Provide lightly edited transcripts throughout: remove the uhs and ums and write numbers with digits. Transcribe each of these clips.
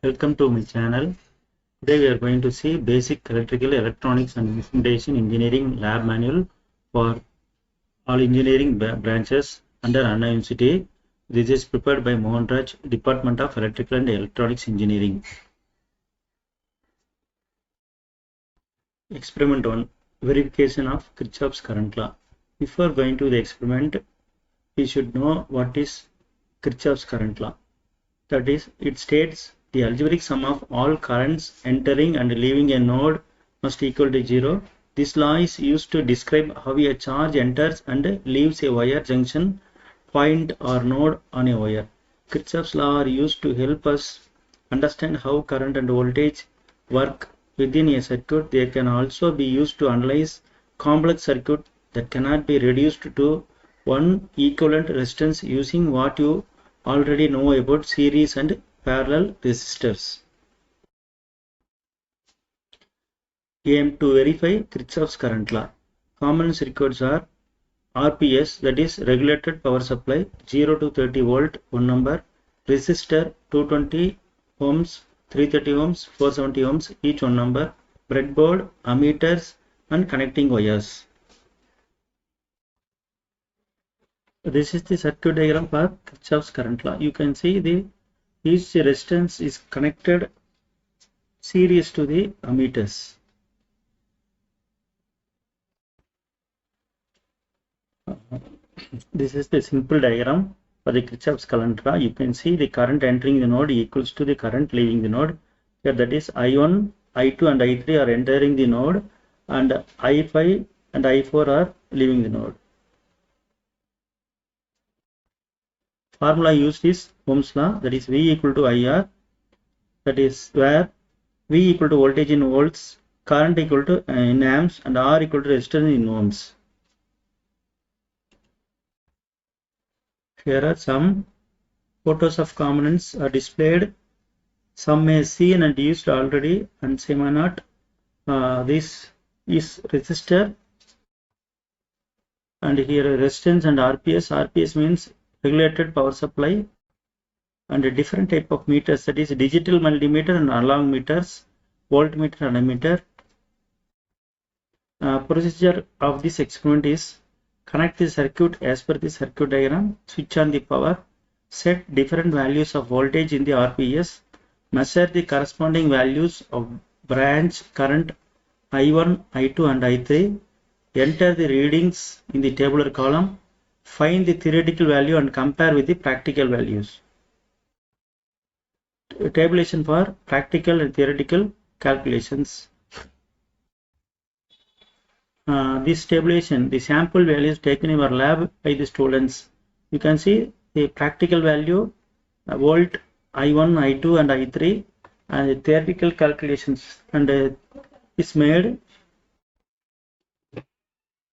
Welcome to my channel. Today we are going to see basic electrical, electronics and instrumentation engineering lab manual for all engineering branches under Anna University. This is prepared by Mohan Raj, Department of Electrical and Electronics Engineering. Experiment 1. Verification of Kirchhoff's current law. Before going to the experiment, we should know what is Kirchhoff's current law. That is, it states the algebraic sum of all currents entering and leaving a node must equal to 0. This law is used to describe how a charge enters and leaves a wire junction, point or node on a wire. Kirchhoff's law are used to help us understand how current and voltage work within a circuit. They can also be used to analyze complex circuit that cannot be reduced to one equivalent resistance using what you already know about series and parallel resistors. Aim to verify Kirchhoff's current law. Common circuits are RPS, that is regulated power supply, 0 to 30 volt, one number, resistor 220 ohms, 330 ohms, 470 ohms, each one number, breadboard, ammeters and connecting wires. This is the circuit diagram for Kirchhoff's current law. You can see each resistance is connected series to the ammeters. This is the simple diagram for the Kirchhoff's current law. You can see the current entering the node equals to the current leaving the node. Here that is I1, I2 and I3 are entering the node and I5 and I4 are leaving the node. Formula used is Ohm's law, that is V equal to IR, that is where V equal to voltage in volts, current equal to in amps and R equal to resistance in ohms. Here are some photos of components are displayed. Some may seen and used already and some are not. This is resistor and here resistance and RPS. RPS means regulated power supply, and a different type of meters, that is digital multimeter and analog meters, voltmeter and ammeter. Procedure of this experiment is connect the circuit as per the circuit diagram, switch on the power, set different values of voltage in the RPS, measure the corresponding values of branch current I1, I2 and I3, enter the readings in the tabular column, find the theoretical value and compare with the practical values. Tabulation for practical and theoretical calculations. This tabulation, the sample values taken in our lab by the students. You can see the practical value, volt, I1, I2 and I3, and the theoretical calculations and is made.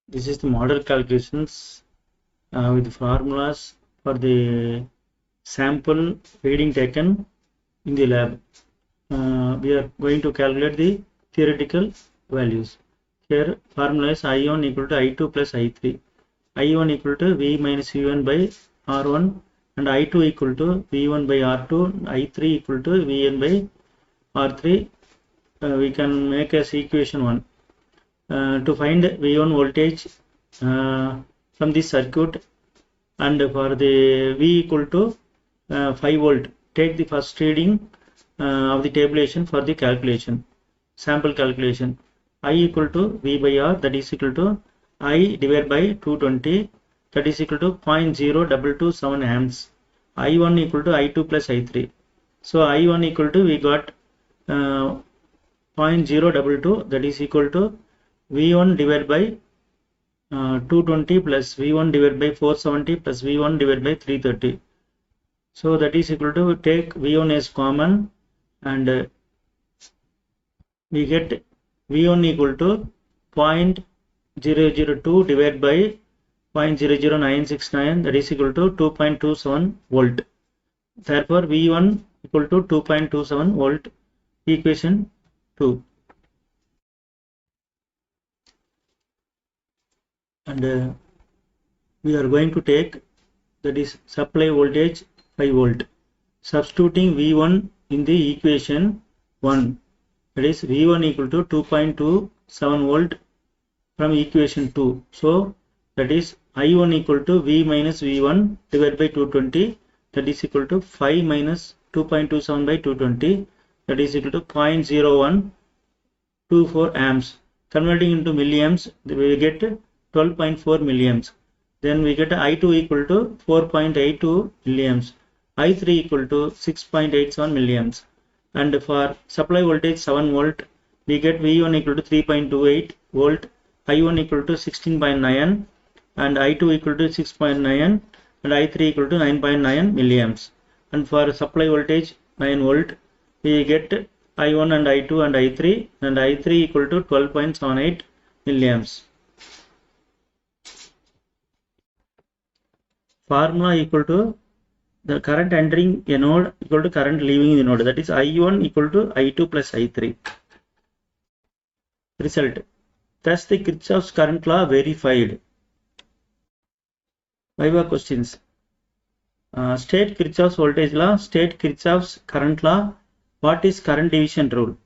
This is the model calculations with formulas for the sample reading taken in the lab. We are going to calculate the theoretical values. Here formula is I1 equal to I2 plus I3. I1 equal to V minus V1 by R1 and I2 equal to V1 by R2, I3 equal to Vn by R3. We can make as equation 1. To find V1 voltage from this circuit, and for the V equal to 5 volt, take the first reading of the tabulation for the calculation, sample calculation. I equal to V by R, that is equal to I divided by 220, that is equal to 0.0227 amps. I1 equal to I2 plus I3. So I1 equal to, we got 0.022, that is equal to V1 divided by 220 plus V1 divided by 470 plus V1 divided by 330. So that is equal to, take V1 as common and we get V1 equal to 0.002 divided by 0.00969, that is equal to 2.27 volt. Therefore V1 equal to 2.27 volt, equation 2. And we are going to take, that is supply voltage 5 volt. Substituting V1 in the equation 1, that is V1 equal to 2.27 volt from equation 2. So that is I1 equal to V minus V1 divided by 220, that is equal to 5 minus 2.27 by 220, that is equal to 0.0124 amps. Converting into milliamps, we get 12.4 milliamps. Then we get I2 equal to 4.82 milliamps, I3 equal to 6.87 milliamps. And for supply voltage 7 volt, we get V1 equal to 3.28 volt, I1 equal to 16.9, and I2 equal to 6.9, and I3 equal to 9.9 milliamps. And for supply voltage 9 volt, we get I1 and I2 and I3, and I3 equal to 12.78 milliamps. Formula equal to the current entering a node equal to current leaving the node, that is I1 equal to I2 plus I3. Result. Thus the Kirchhoff's current law verified. Viva questions. State Kirchhoff's voltage law, state Kirchhoff's current law. What is current division rule?